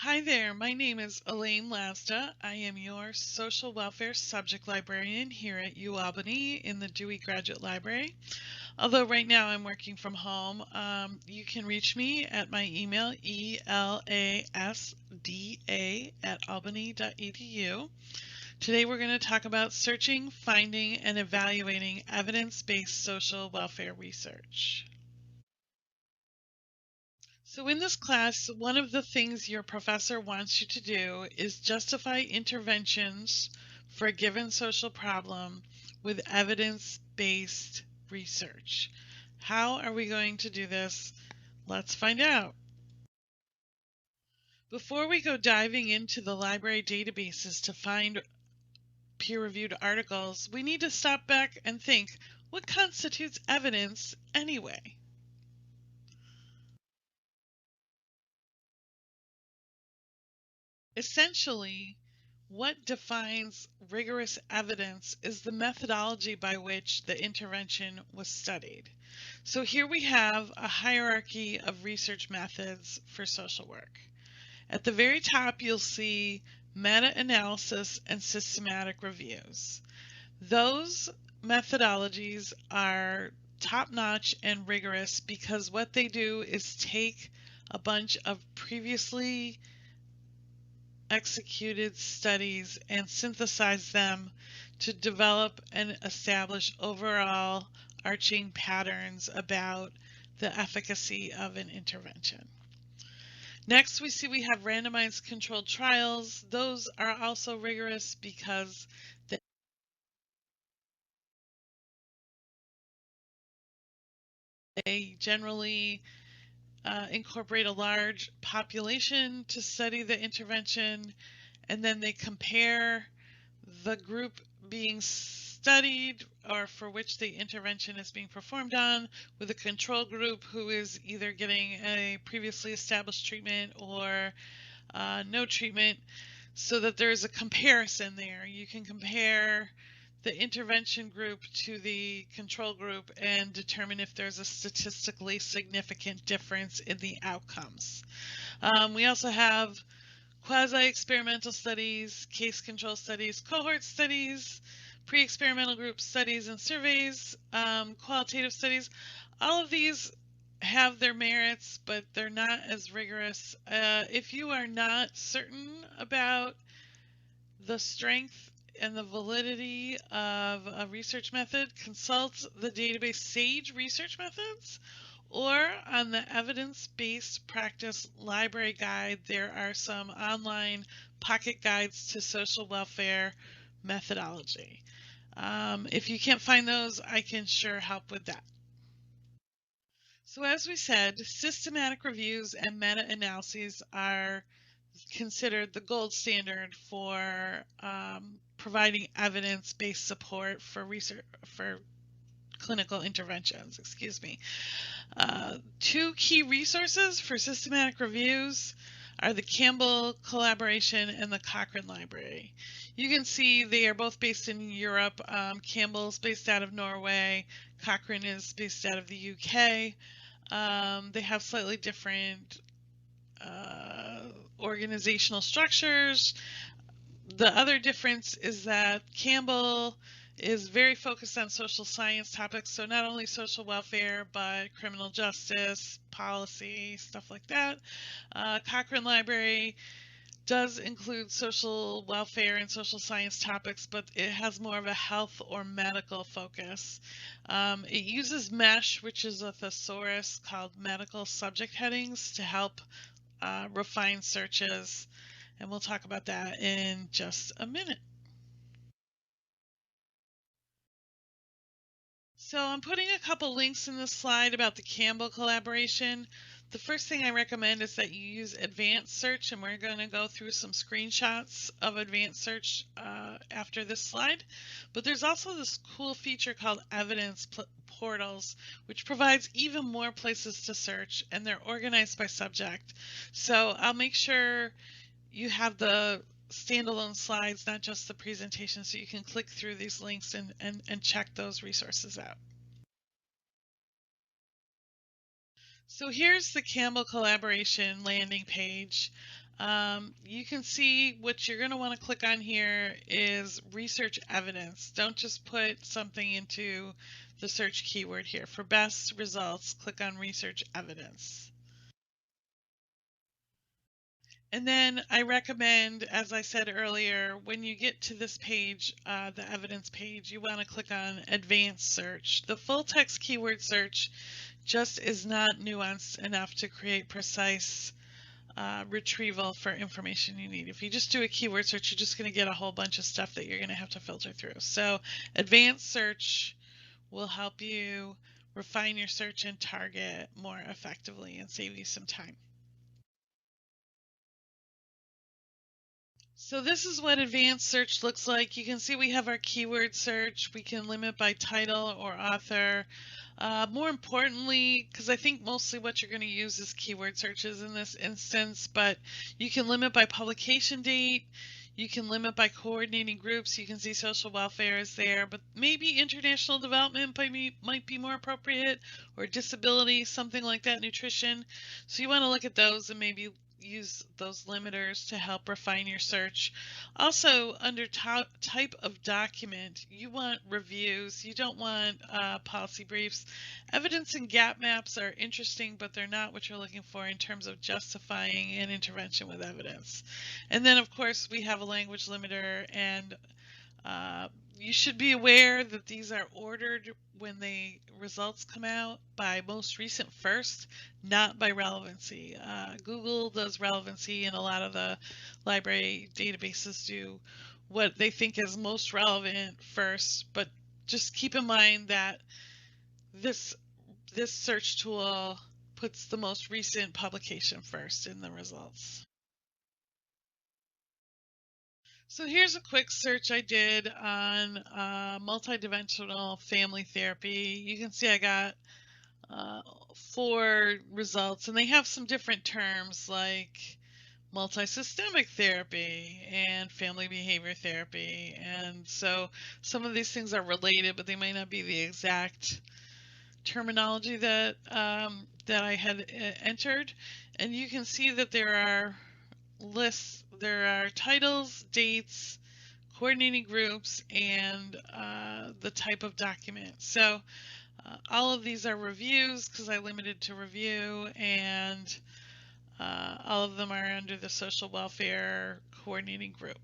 Hi there, my name is Elaine Lasda. I am your social welfare subject librarian here at UAlbany in the Dewey Graduate Library. Although right now I'm working from home, you can reach me at my email, elasda@albany.edu. Today we're going to talk about searching, finding, and evaluating evidence-based social welfare research. So in this class, one of the things your professor wants you to do is justify interventions for a given social problem with evidence-based research. How are we going to do this? Let's find out. Before we go diving into the library databases to find peer-reviewed articles, we need to stop back and think, what constitutes evidence anyway? Essentially, what defines rigorous evidence is the methodology by which the intervention was studied. So here we have a hierarchy of research methods for social work. At the very top, you'll see meta-analysis and systematic reviews. Those methodologies are top-notch and rigorous because what they do is take a bunch of previously executed studies and synthesize them to develop and establish overall arching patterns about the efficacy of an intervention. Next, we have randomized controlled trials. Those are also rigorous because they generally incorporate a large population to study the intervention, and then they compare the group being studied or for which the intervention is being performed on with a control group who is either getting a previously established treatment or no treatment, so that there's a comparison there. You can compare the intervention group to the control group and determine if there's a statistically significant difference in the outcomes. We also have quasi-experimental studies, case control studies, cohort studies, pre-experimental group studies and surveys, qualitative studies. All of these have their merits, but they're not as rigorous. If you are not certain about the strength and the validity of a research method, consult the database SAGE Research Methods, or on the Evidence-Based Practice Library Guide. There are some online pocket guides to social welfare methodology. If you can't find those, I can sure help with that. So as we said, systematic reviews and meta-analyses are considered the gold standard for providing evidence-based support for research for clinical interventions. Excuse me. Two key resources for systematic reviews are the Campbell Collaboration and the Cochrane Library. You can see they are both based in Europe. Campbell's based out of Norway. Cochrane is based out of the UK. They have slightly different organizational structures. The other difference is that Campbell is very focused on social science topics, so not only social welfare, but criminal justice, policy, stuff like that. Cochrane Library does include social welfare and social science topics, but it has more of a health or medical focus. It uses MESH, which is a thesaurus called medical subject headings, to help refine searches, and we'll talk about that in just a minute. So I'm putting a couple links in this slide about the Campbell collaboration. The first thing I recommend is that you use advanced search, and we're going to go through some screenshots of advanced search after this slide. But there's also this cool feature called evidence portals, which provides even more places to search, and they're organized by subject. So I'll make sure you have the standalone slides, not just the presentation, so you can click through these links and check those resources out. So here's the Campbell collaboration landing page. You can see what you're going to want to click on here is research evidence. Don't just put something into the search keyword here. For best results, click on research evidence. And then I recommend, as I said earlier, when you get to this page, the evidence page, you want to click on advanced search. The full text keyword search just is not nuanced enough to create precise retrieval for information you need. If you just do a keyword search, you're just going to get a whole bunch of stuff that you're going to have to filter through. So advanced search will help you refine your search and target more effectively and save you some time. So this is what advanced search looks like. You can see we have our keyword search. We can limit by title or author. More importantly, because I think mostly what you're going to use is keyword searches in this instance, but you can limit by publication date. You can limit by coordinating groups. You can see social welfare is there, but maybe international development might be more appropriate, or disability, something like that, nutrition. So you want to look at those and maybe use those limiters to help refine your search. Also, under type of document, you want reviews. You don't want policy briefs. Evidence and gap maps are interesting, but they're not what you're looking for in terms of justifying an intervention with evidence. And then, of course, we have a language limiter, and you should be aware that these are ordered when the results come out by most recent first, not by relevancy. Google does relevancy, and a lot of the library databases do what they think is most relevant first, but just keep in mind that this search tool puts the most recent publication first in the results. So here's a quick search I did on multidimensional family therapy. You can see I got 4 results, and they have some different terms like multisystemic therapy and family behavior therapy. And so some of these things are related, but they might not be the exact terminology that that I had entered. And you can see that there are lists, there are titles, dates, coordinating groups, and the type of document. So all of these are reviews because I limited to review, and all of them are under the social welfare coordinating group.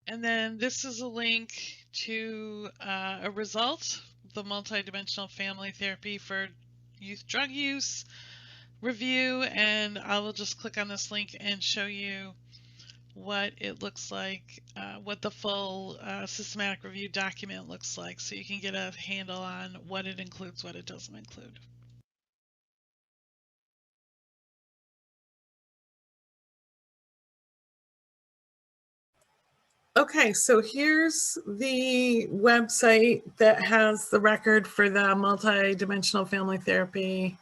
And then this is a link to a result, the multidimensional family therapy for youth drug use review, and I will just click on this link and show you what it looks like, what the full systematic review document looks like, so you can get a handle on what it includes, what it doesn't include. Okay, so here's the website that has the record for the multidimensional family therapy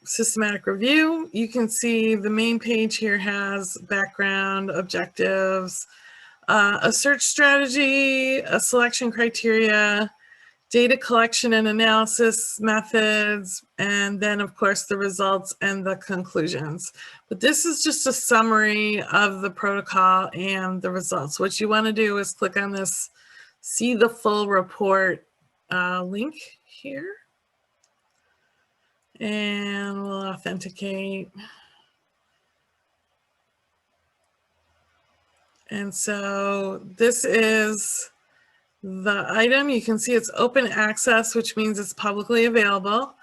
systematic review. You can see the main page here has background, objectives, a search strategy, a selection criteria, data collection and analysis methods, and then of course the results and the conclusions. But this is just a summary of the protocol and the results. What you want to do is click on this see the full report link here, and we'll authenticate. And so this is the item. You can see it's open access, which means it's publicly available.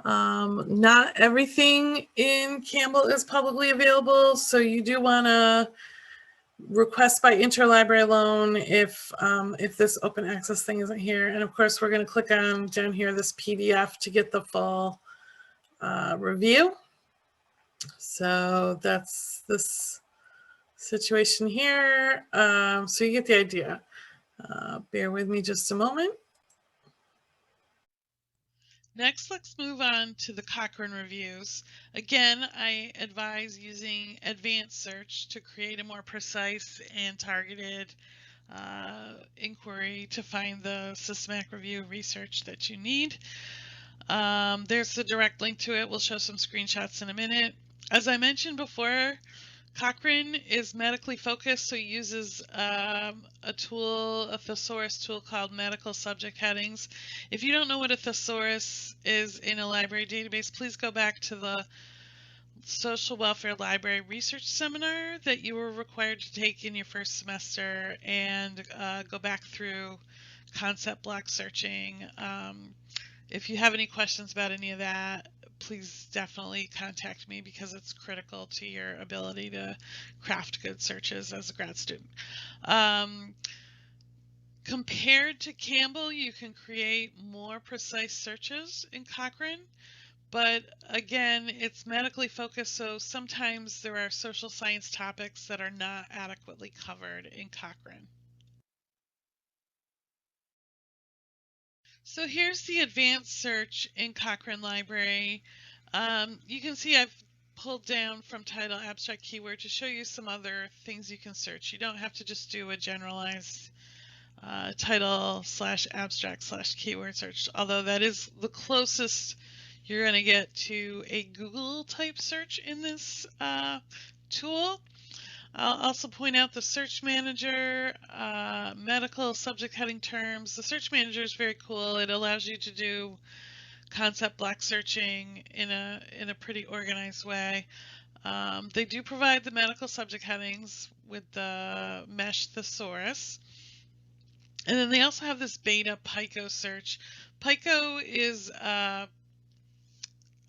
Not everything in Campbell is publicly available, so you do want to request by interlibrary loan if this open access thing isn't here. And of course, we're going to click on down here this PDF to get the full review. So that's this situation here. So you get the idea. Bear with me just a moment. Next, let's move on to the Cochrane reviews. Again, I advise using advanced search to create a more precise and targeted inquiry to find the systematic review research that you need. There's the direct link to it. We'll show some screenshots in a minute. As I mentioned before, Cochrane is medically focused, so he uses a tool, a thesaurus tool called Medical Subject Headings. If you don't know what a thesaurus is in a library database, please go back to the Social Welfare Library Research Seminar that you were required to take in your first semester and go back through concept block searching. If you have any questions about any of that, please definitely contact me because it's critical to your ability to craft good searches as a grad student. Compared to Campbell, you can create more precise searches in Cochrane, but again, it's medically focused, so sometimes there are social science topics that are not adequately covered in Cochrane. So here's the advanced search in Cochrane Library. You can see I've pulled down from title abstract keyword to show you some other things you can search. You don't have to just do a generalized title / abstract / keyword search, although that is the closest you're going to get to a Google type search in this tool. I'll also point out the search manager, medical subject heading terms. The search manager is very cool. It allows you to do concept block searching in a pretty organized way. They do provide the medical subject headings with the mesh thesaurus. And then they also have this beta Pico search. Pico is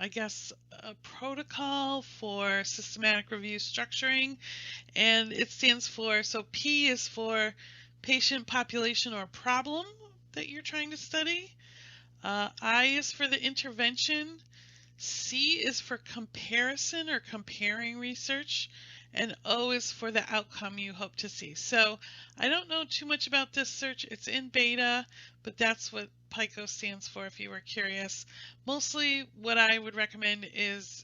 I guess, a protocol for systematic review structuring, and it stands for, so P is for patient population or problem that you're trying to study, I is for the intervention, C is for comparison or comparing research, and O is for the outcome you hope to see. So I don't know too much about this search. It's in beta, but that's what Pico stands for if you were curious. Mostly what I would recommend is,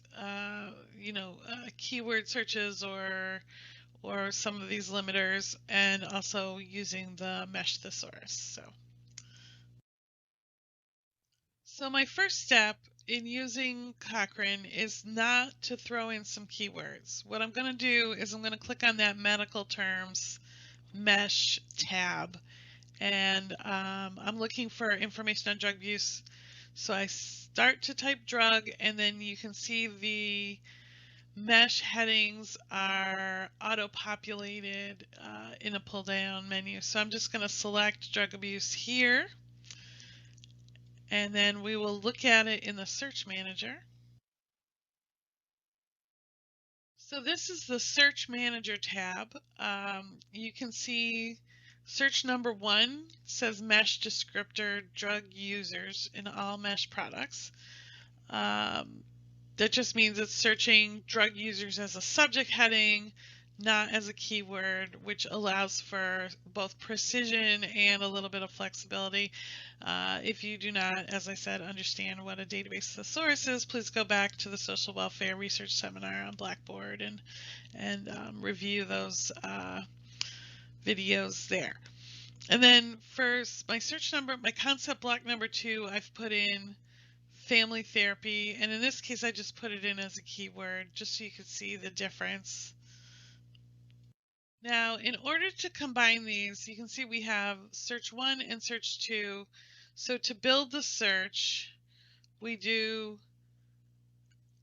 keyword searches or some of these limiters, and also using the mesh thesaurus. So my first step in using Cochrane is not to throw in some keywords. What I'm going to do is I'm going to click on that medical terms mesh tab, and I'm looking for information on drug use. So I start to type drug, and then you can see the mesh headings are auto-populated in a pull-down menu. So I'm just going to select drug abuse here, and then we will look at it in the search manager. So this is the search manager tab. You can see search number 1 says mesh descriptor drug users in all mesh products. That just means it's searching drug users as a subject heading, not as a keyword, which allows for both precision and a little bit of flexibility. If you do not, as I said, understand what a database thesaurus is, please go back to the Social Welfare Research Seminar on Blackboard and review those videos there. And then for my search number, my concept block number 2, I've put in family therapy, and in this case I just put it in as a keyword just so you could see the difference. Now in order to combine these, you can see we have search 1 and search 2. So to build the search, we do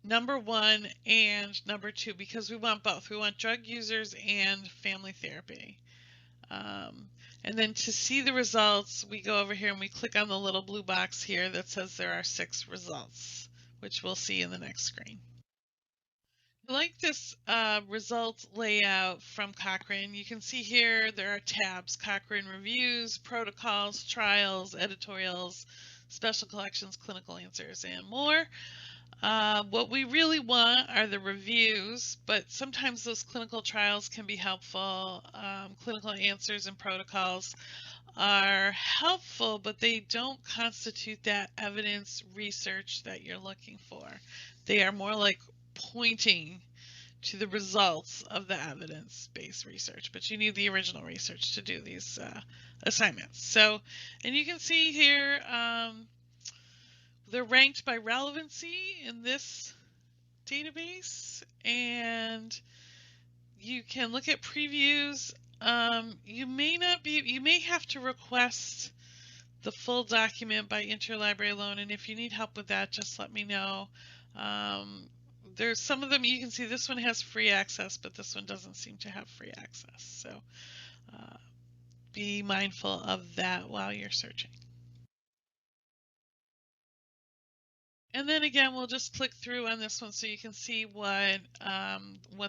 number 1 and number 2 because we want both. We want drug users and family therapy. And then to see the results, we go over here and we click on the little blue box here that says there are 6 results, which we'll see in the next screen. I like this result layout from Cochrane. You can see here there are tabs: Cochrane Reviews, Protocols, Trials, Editorials, Special Collections, Clinical Answers, and more. What we really want are the reviews, but sometimes those clinical trials can be helpful. Clinical answers and protocols are helpful, but they don't constitute that evidence research that you're looking for. They are more like pointing to the results of the evidence-based research, but you need the original research to do these assignments. So, and you can see here, they're ranked by relevancy in this database, and you can look at previews. You may have to request the full document by interlibrary loan, and if you need help with that, just let me know. There's some of them you can see. This one has free access, but this one doesn't seem to have free access. So be mindful of that while you're searching. And then again, we'll just click through on this one so you can see what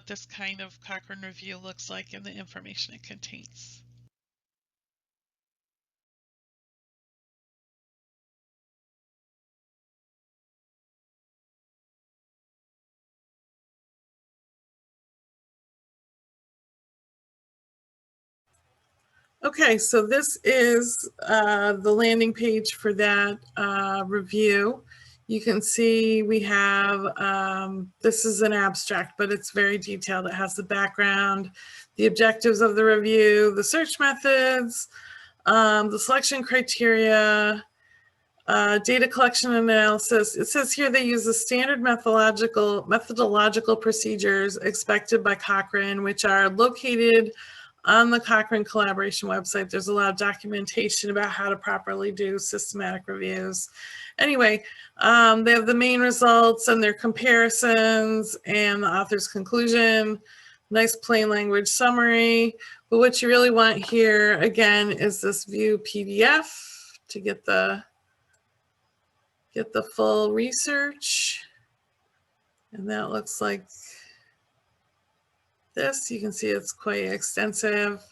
this kind of Cochrane review looks like and the information it contains. Okay, so this is the landing page for that review. You can see we have, this is an abstract, but it's very detailed. It has the background, the objectives of the review, the search methods, the selection criteria, data collection analysis. It says here they use the standard methodological procedures expected by Cochrane, which are located on the Cochrane collaboration website. There's a lot of documentation about how to properly do systematic reviews. Anyway, they have the main results and their comparisons and the author's conclusion, nice plain language summary. But what you really want here, again, is this view PDF to get the full research. And that looks like this. You can see it's quite extensive.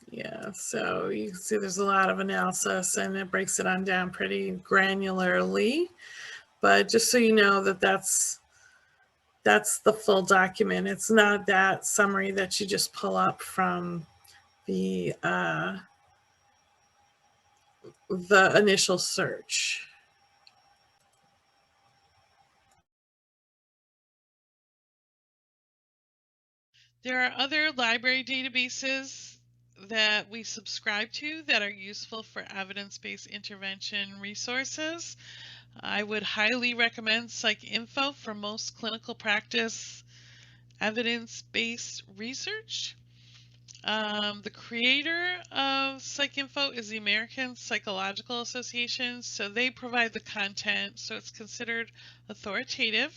Yeah, so you can see there's a lot of analysis and it breaks it on down pretty granularly. But just so you know that that's the full document. It's not that summary that you just pull up from the initial search. There are other library databases that we subscribe to that are useful for evidence-based intervention resources. I would highly recommend PsycInfo for most clinical practice evidence-based research. The creator of PsycInfo is the American Psychological Association, so they provide the content, so it's considered authoritative.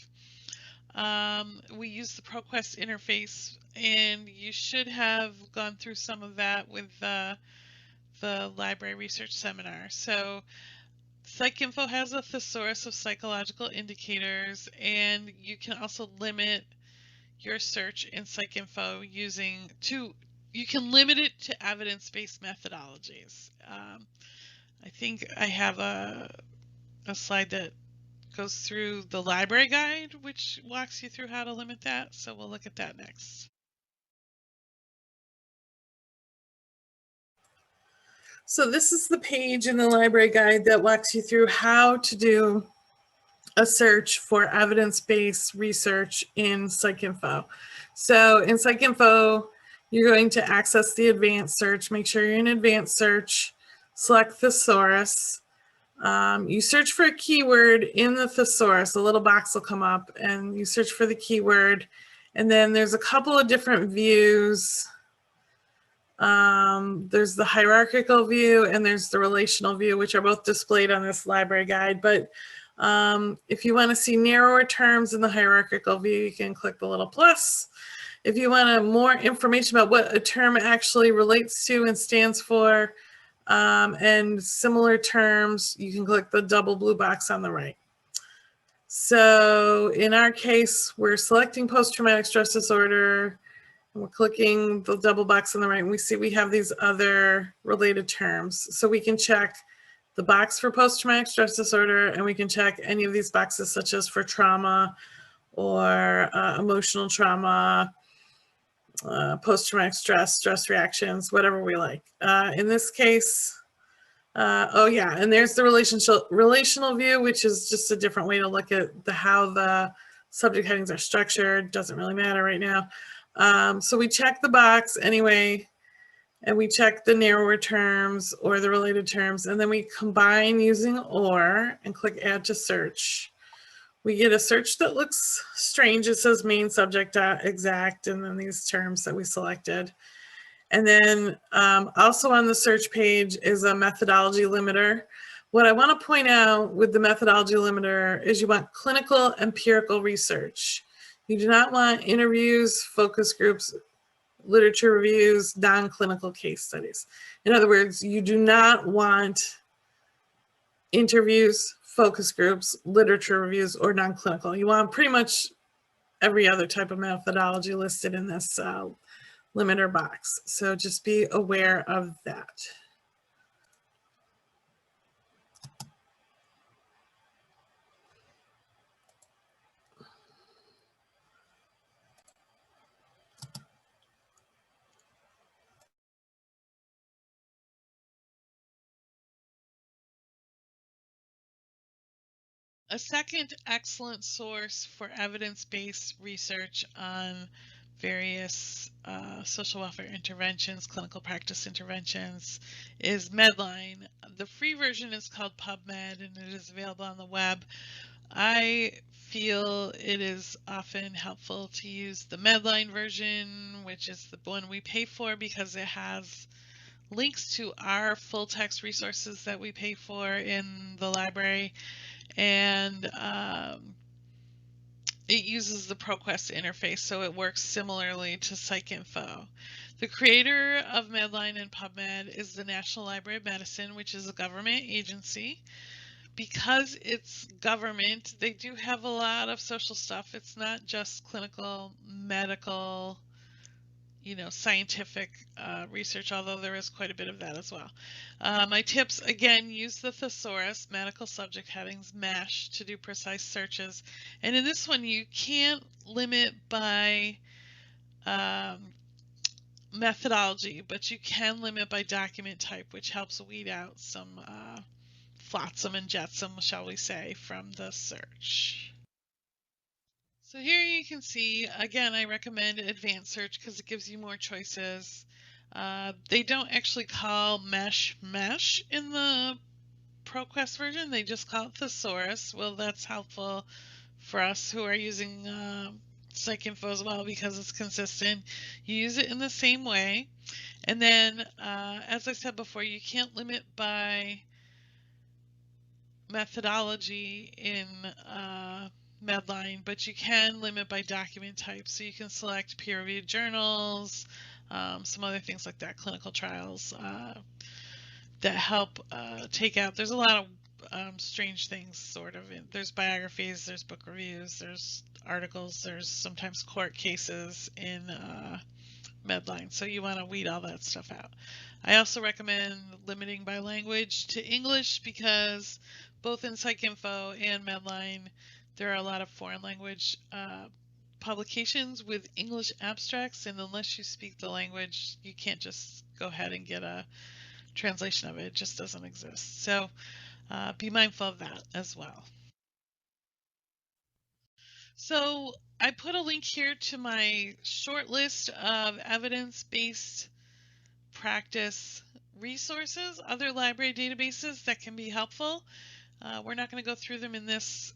We use the ProQuest interface, and you should have gone through some of that with the library research seminar. So PsycInfo has a thesaurus of psychological indicators, and you can also limit your search in PsycInfo you can limit it to evidence-based methodologies. I think I have a slide that goes through the library guide, which walks you through how to limit that. So we'll look at that next. So this is the page in the library guide that walks you through how to do a search for evidence-based research in PsycInfo. So in PsycInfo, you're going to access the advanced search. Make sure you're in advanced search, select thesaurus. You search for a keyword in the thesaurus, a little box will come up and you search for the keyword. And then there's a couple of different views. There's the hierarchical view and there's the relational view, which are both displayed on this library guide. But if you want to see narrower terms in the hierarchical view, you can click the little plus. If you want more information about what a term actually relates to and stands for, and similar terms, you can click the double blue box on the right. So in our case, we're selecting post-traumatic stress disorder, and we're clicking the double box on the right, and we see we have these other related terms. So we can check the box for post-traumatic stress disorder, and we can check any of these boxes, such as for trauma or emotional trauma, post-traumatic stress reactions, whatever we like. In this case, oh yeah, and there's the relational view, which is just a different way to look at how the subject headings are structured. Doesn't really matter right now. So we check the box anyway. and we check the narrower terms or the related terms, and then we combine using OR and click Add to Search. We get a search that looks strange. It says main subject exact, and then these terms that we selected. And then also on the search page is a methodology limiter. What I want to point out with the methodology limiter is you want clinical empirical research. You do not want interviews, focus groups, literature reviews, non-clinical case studies. In other words, you do not want interviews, focus groups, literature reviews, or non-clinical. You want pretty much every other type of methodology listed in this limiter box. So just be aware of that. A second excellent source for evidence-based research on various social welfare interventions, clinical practice interventions, is Medline. The free version is called PubMed, and it is available on the web. I feel it is often helpful to use the Medline version, which is the one we pay for, because it has links to our full text resources that we pay for in the library, and it uses the ProQuest interface, so it works similarly to PsycInfo. The creator of Medline and PubMed is the National Library of Medicine, which is a government agency. Because it's government, they do have a lot of social stuff. It's not just clinical, medical, scientific research, although there is quite a bit of that as well. My tips, again, use the thesaurus, medical subject headings, MASH, to do precise searches. And in this one, you can't limit by methodology, but you can limit by document type, which helps weed out some flotsam and jetsam, shall we say, from the search. So here you can see, again, I recommend advanced search because it gives you more choices. They don't actually call MASH in the ProQuest version, they just call it thesaurus. Well, that's helpful for us who are using PsycInfo as well because it's consistent. You use it in the same way. And then, as I said before, you can't limit by methodology in Medline, but you can limit by document type. So you can select peer-reviewed journals, some other things like that, clinical trials that help take out. There's a lot of strange things, sort of. There's biographies, there's book reviews, there's articles, there's sometimes court cases in Medline. So you want to weed all that stuff out. I also recommend limiting by language to English because both in PsycInfo and Medline, there are a lot of foreign language publications with English abstracts, and unless you speak the language, you can't just go ahead and get a translation of it. It just doesn't exist. So be mindful of that as well. So I put a link here to my short list of evidence-based practice resources, other library databases that can be helpful. We're not going to go through them in this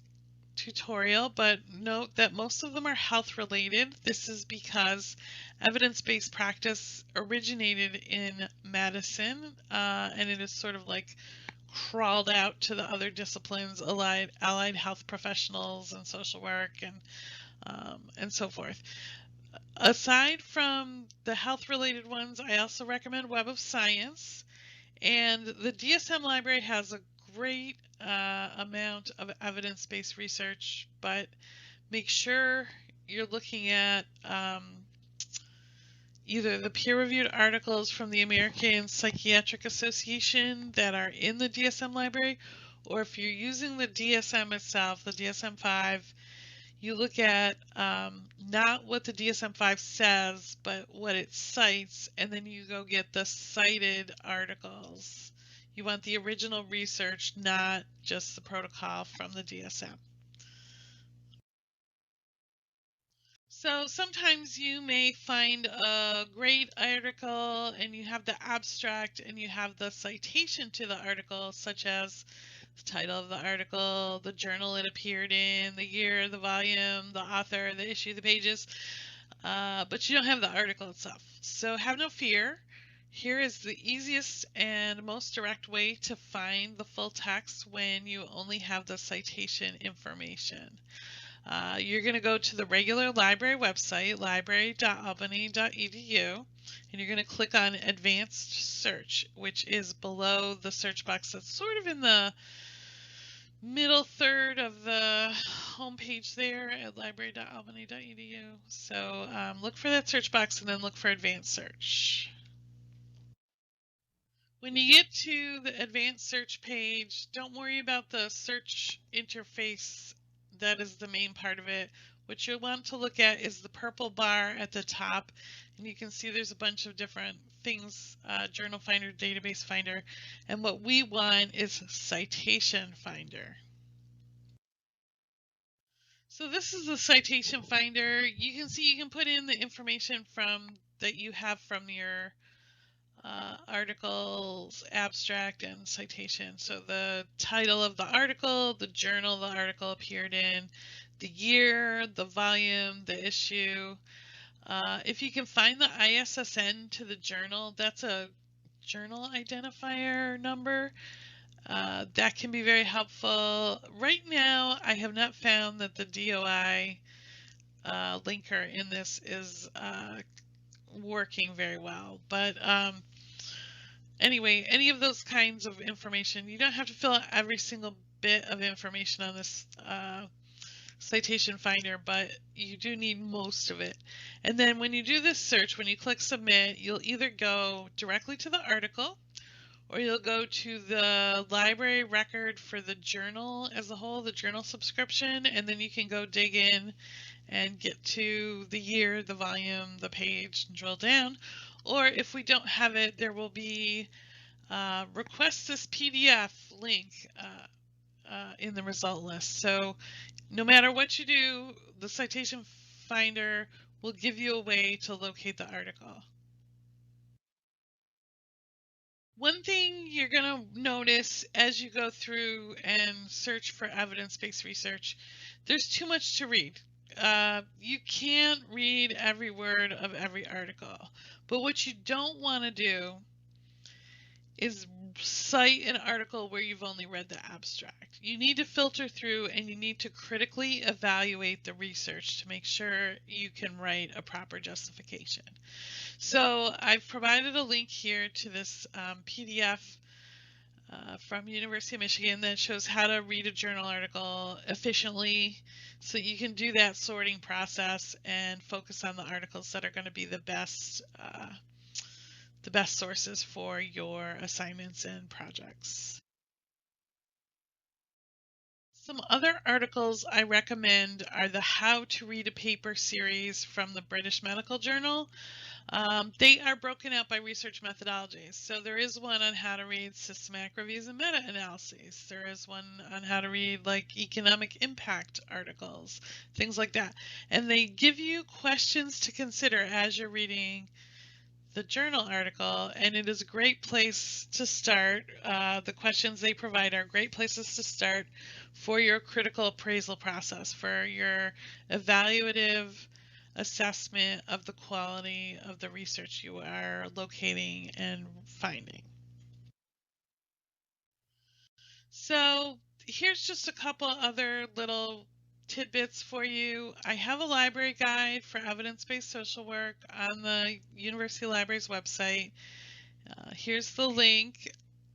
tutorial, but note that most of them are health related. This is because evidence-based practice originated in medicine, and it is sort of like crawled out to the other disciplines, allied health professionals and social work and so forth. Aside from the health-related ones, I also recommend Web of Science, and the DSM library has a great amount of evidence-based research, but make sure you're looking at either the peer-reviewed articles from the American Psychiatric Association that are in the DSM library, or if you're using the DSM itself, the DSM-5, you look at not what the DSM-5 says, but what it cites, and then you go get the cited articles. You want the original research, not just the protocol from the DSM. So sometimes you may find a great article and you have the abstract and you have the citation to the article, such as the title of the article, the journal it appeared in, the year, the volume, the author, the issue, the pages, but you don't have the article itself. So have no fear. Here is the easiest and most direct way to find the full text when you only have the citation information. You're going to go to the regular library website, library.albany.edu, and you're going to click on Advanced Search, which is below the search box that's sort of in the middle third of the homepage there at library.albany.edu. So look for that search box and then look for Advanced Search. When you get to the Advanced Search page, don't worry about the search interface. That is the main part of it. What you'll want to look at is the purple bar at the top, and you can see there's a bunch of different things, Journal Finder, Database Finder, and what we want is Citation Finder. So this is the Citation Finder. You can see you can put in the information that you have from your articles, abstract, and citation. So the title of the article, the journal the article appeared in, the year, the volume, the issue. If you can find the ISSN to the journal, that's a journal identifier number. That can be very helpful. Right now, I have not found that the DOI linker in this is working very well, but anyway, any of those kinds of information, you don't have to fill out every single bit of information on this citation finder, but you do need most of it. And then when you do this search, when you click submit, you'll either go directly to the article, or you'll go to the library record for the journal as a whole, the journal subscription, and then you can go dig in and get to the year, the volume, the page, and drill down. Or if we don't have it, there will be request this PDF link in the result list. So no matter what you do, the citation finder will give you a way to locate the article. One thing you're going to notice as you go through and search for evidence-based research, there's too much to read. You can't read every word of every article, but what you don't want to do is cite an article where you've only read the abstract. You need to filter through and you need to critically evaluate the research to make sure you can write a proper justification. So I've provided a link here to this PDF from University of Michigan that shows how to read a journal article efficiently, so you can do that sorting process and focus on the articles that are going to be the best sources for your assignments and projects. Some other articles I recommend are the How to Read a Paper series from the British Medical Journal. They are broken out by research methodologies. So there is one on how to read systematic reviews and meta-analyses. There is one on how to read like economic impact articles, things like that. And they give you questions to consider as you're reading the journal article, and it is a great place to start. The questions they provide are great places to start for your critical appraisal process, for your evaluative assessment of the quality of the research you are locating and finding. So here's just a couple other little tidbits for you. I have a library guide for evidence-based social work on the University Library's website. Here's the link.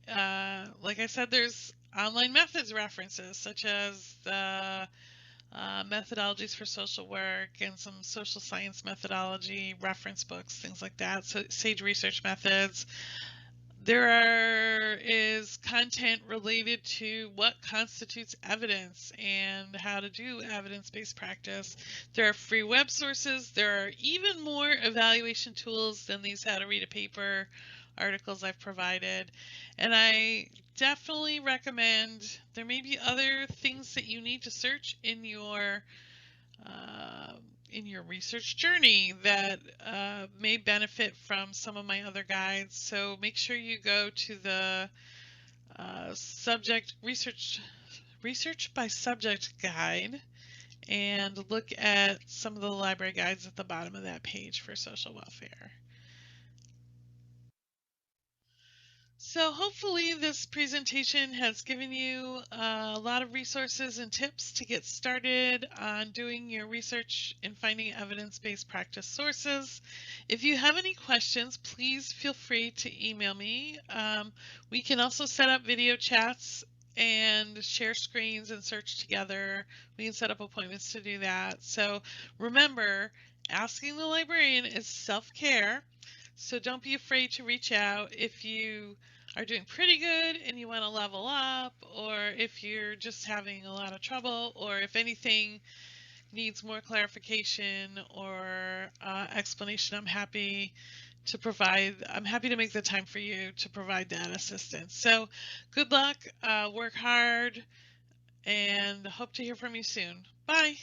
Like I said, there's online methods references such as the methodologies for social work and some social science methodology reference books, things like that. So SAGE research methods. There is content related to what constitutes evidence and how to do evidence-based practice. There are free web sources. There are even more evaluation tools than these how to read a paper articles I've provided. And I definitely recommend, there may be other things that you need to search in your in your research journey that may benefit from some of my other guides. So make sure you go to the subject research by subject guide and look at some of the library guides at the bottom of that page for social welfare. So hopefully this presentation has given you a lot of resources and tips to get started on doing your research and finding evidence-based practice sources. If you have any questions, please feel free to email me. We can also set up video chats and share screens and search together. We can set up appointments to do that. So remember, asking the librarian is self-care. So don't be afraid to reach out if you are doing pretty good and you want to level up, or if you're just having a lot of trouble, or if anything needs more clarification or explanation. I'm happy to make the time for you to provide that assistance. So good luck, work hard, and hope to hear from you soon. Bye.